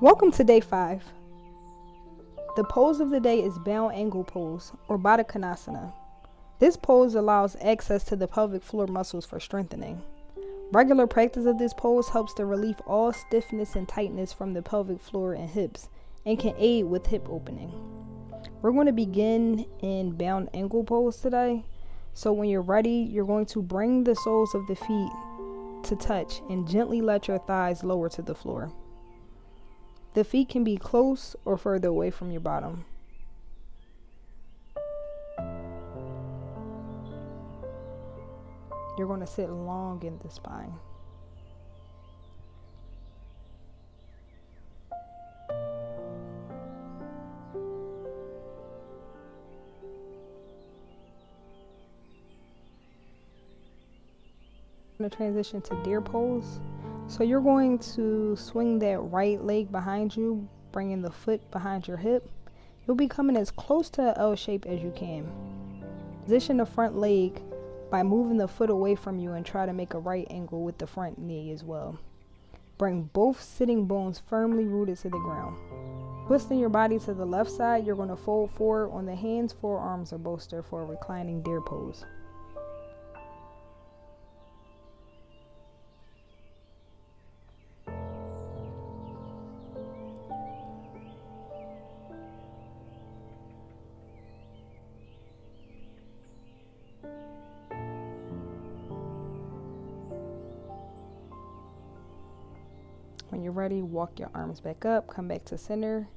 Welcome to day 5. The pose of the day is bound angle pose, or Baddha Konasana. This pose allows access to the pelvic floor muscles for strengthening. Regular practice of this pose helps to relieve all stiffness and tightness from the pelvic floor and hips, and can aid with hip opening. We're going to begin in bound angle pose today. So when you're ready, you're going to bring the soles of the feet to touch and gently let your thighs lower to the floor. The feet can be close or further away from your bottom. You're going to sit long in the spine. Going to transition to deer pose. So you're going to swing that right leg behind you, bringing the foot behind your hip. You'll be coming as close to an L shape as you can. Position the front leg by moving the foot away from you and try to make a right angle with the front knee as well. Bring both sitting bones firmly rooted to the ground. Twisting your body to the left side, you're going to fold forward on the hands, forearms, or bolster for a reclining deer pose. When you're ready, walk your arms back up, come back to center,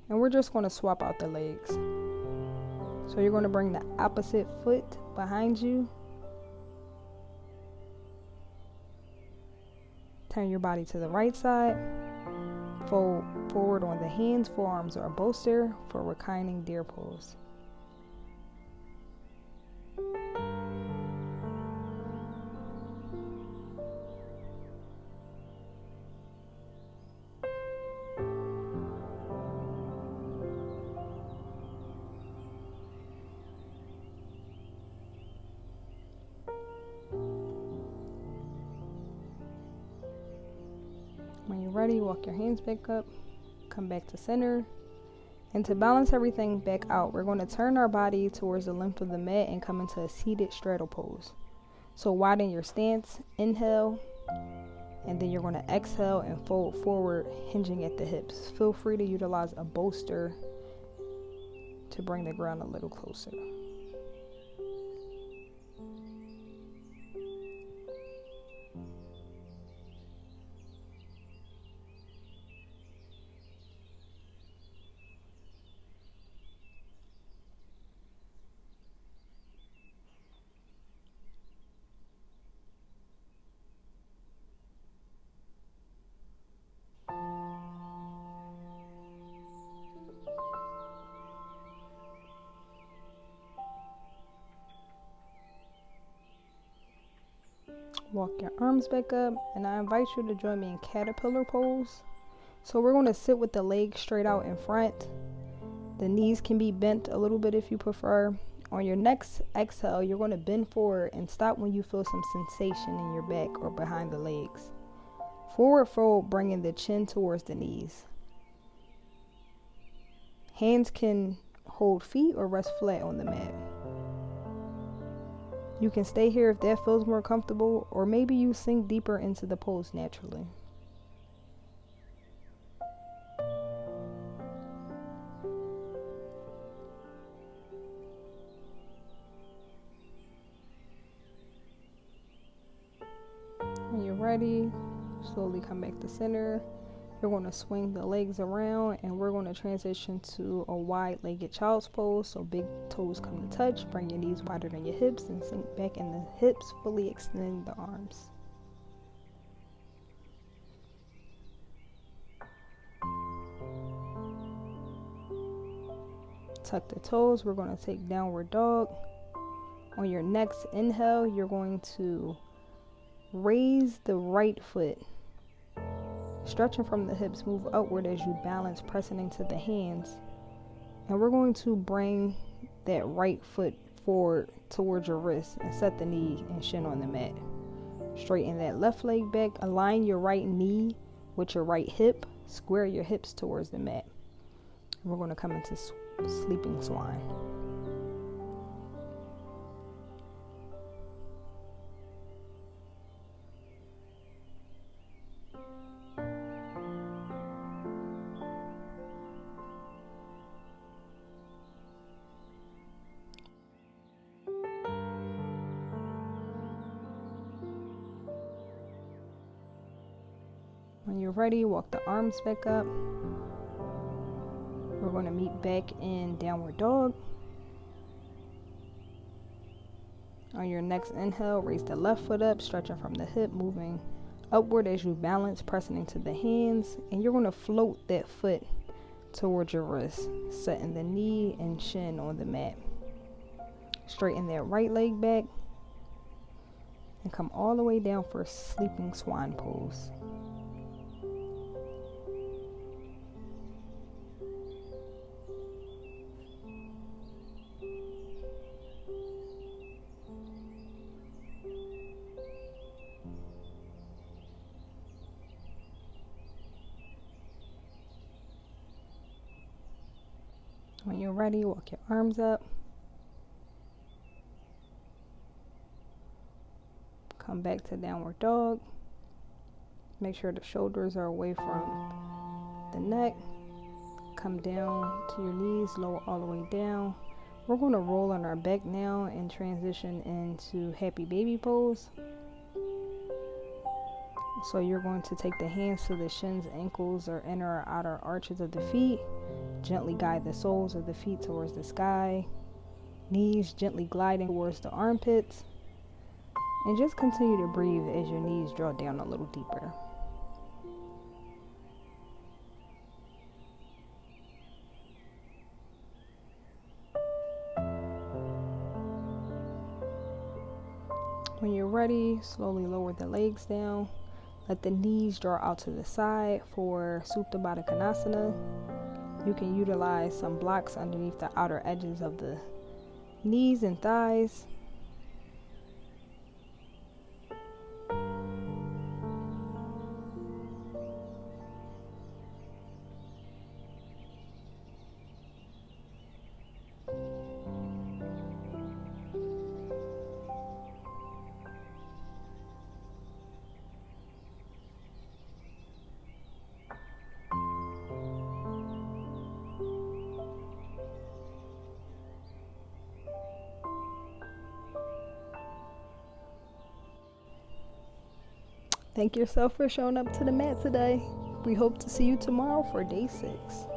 and we're just going to swap out the legs. So you're going to bring the opposite foot behind you. Turn your body to the right side. Fold forward on the hands, forearms, or bolster for reclining deer pose. When you're ready, walk your hands back up, come back to center. And to balance everything back out, we're going to turn our body towards the length of the mat and come into a seated straddle pose. So widen your stance, inhale, and then you're going to exhale and fold forward, hinging at the hips. Feel free to utilize a bolster to bring the ground a little closer. Walk your arms back up, and I invite you to join me in caterpillar pose. So we're going to sit with the legs straight out in front. The knees can be bent a little bit if you prefer. On your next exhale, you're going to bend forward and stop when you feel some sensation in your back or behind the legs. Forward fold, bringing the chin towards the knees. Hands can hold feet or rest flat on the mat. You can stay here if that feels more comfortable, or maybe you sink deeper into the pose naturally. When you're ready, slowly come back to center. You're going to swing the legs around, and we're going to transition to a wide-legged child's pose. So big toes come to touch. Bring your knees wider than your hips and sink back in the hips, fully extending the arms. Tuck the toes. We're going to take downward dog. On your next inhale, you're going to raise the right foot. Stretching from the hips, move upward as you balance, pressing into the hands. And we're going to bring that right foot forward towards your wrist and set the knee and shin on the mat. Straighten that left leg back. Align your right knee with your right hip. Square your hips towards the mat. We're going to come into sleeping swan. When you're ready, walk the arms back up. We're going to meet back in downward dog. On your next inhale, raise the left foot up, stretching from the hip, moving upward as you balance, pressing into the hands. And you're going to float that foot towards your wrist, setting the knee and shin on the mat. Straighten that right leg back and come all the way down for sleeping swan pose. When you're ready, walk your arms up. Come back to downward dog. Make sure the shoulders are away from the neck. Come down to your knees, lower all the way down. We're going to roll on our back now and transition into happy baby pose. So you're going to take the hands to the shins, ankles, or inner or outer arches of the feet. Gently guide the soles of the feet towards the sky. Knees gently gliding towards the armpits. And just continue to breathe as your knees draw down a little deeper. When you're ready, slowly lower the legs down. Let the knees draw out to the side for Baddha Konasana. You can utilize some blocks underneath the outer edges of the knees and thighs. Thank yourself for showing up to the mat today. We hope to see you tomorrow for day 6.